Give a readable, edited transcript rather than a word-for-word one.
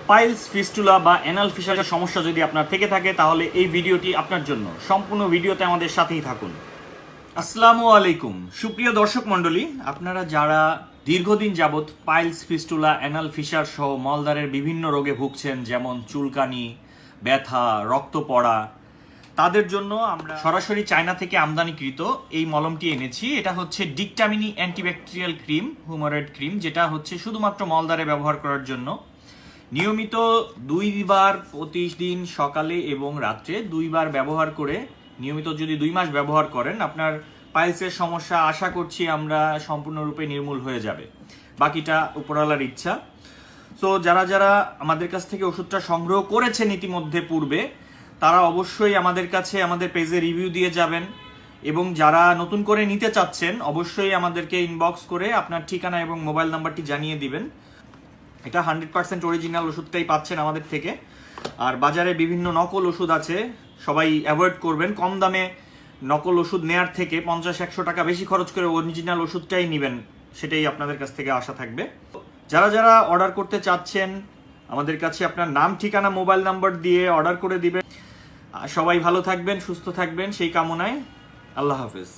Piles, fistula বা anal ফিশারের সমস্যা যদি আপনার থেকে থাকে তাহলে এই ভিডিওটি আপনার জন্য। সম্পূর্ণ ভিডিওতে আমাদের সাথেই থাকুন। আসসালামু আলাইকুম সুপ্রিয় দর্শক মণ্ডলী, আপনারা যারা দীর্ঘদিন যাবৎ পাইলস, ফিস্টুলা, অ্যানাল ফিশার সহ মলদ্বারের বিভিন্ন রোগে ভুগছেন, যেমন চুলকানি, ব্যথা, রক্ত পড়া, তাদের জন্য আমরা সরাসরি চায়না থেকে আমদানিকৃত এই মলমটি এনেছি। এটা হচ্ছে ডিকটামিনি অ্যান্টিব্যাকটেরিয়াল ক্রিম, হুমারয়েড ক্রিম, যেটা হচ্ছে শুধুমাত্র মলদ্বারে ব্যবহার করার জন্য। নিয়মিত 2 বার প্রতিদিন সকালে এবং রাত্রে 2 বার ব্যবহার করে নিয়মিত যদি 2 মাস ব্যবহার করেন, আপনার পাইলসের সমস্যা আশা করছি আমরা সম্পূর্ণরূপে নির্মূল হয়ে যাবে। বাকিটা উপরওয়ালার ইচ্ছা। সো যারা যারা আমাদের কাছ থেকে ওষুধটা সংগ্রহ করেছেন ইতিমধ্যে পূর্বে, তারা অবশ্যই আমাদের কাছে আমাদের পেজে রিভিউ দিয়ে যাবেন, এবং যারা নতুন করে নিতে চাচ্ছেন অবশ্যই আমাদেরকে ইনবক্স করে আপনার ঠিকানা এবং মোবাইল নাম্বারটি জানিয়ে দিবেন। এটা 100% অরিজিনাল ওষুধটাই পাচ্ছেন আমাদের থেকে। আর বাজারে বিভিন্ন নকল ওষুধ আছে, সবাই অ্যাভয়েড করবেন। কম দামে নকল ওষুধ নেয়ার থেকে 50-100 টাকা বেশি খরচ করে অরিজিনাল ওষুধটাই নেবেন, সেটাই আপনাদের কাছ থেকে আশা থাকবে। যারা যারা অর্ডার করতে চাচ্ছেন আমাদের কাছে আপনার নাম, ঠিকানা, মোবাইল নাম্বার দিয়ে অর্ডার করে দিবেন। সবাই ভালো থাকবেন, সুস্থ থাকবেন সেই কামনায়। আল্লাহ হাফেজ।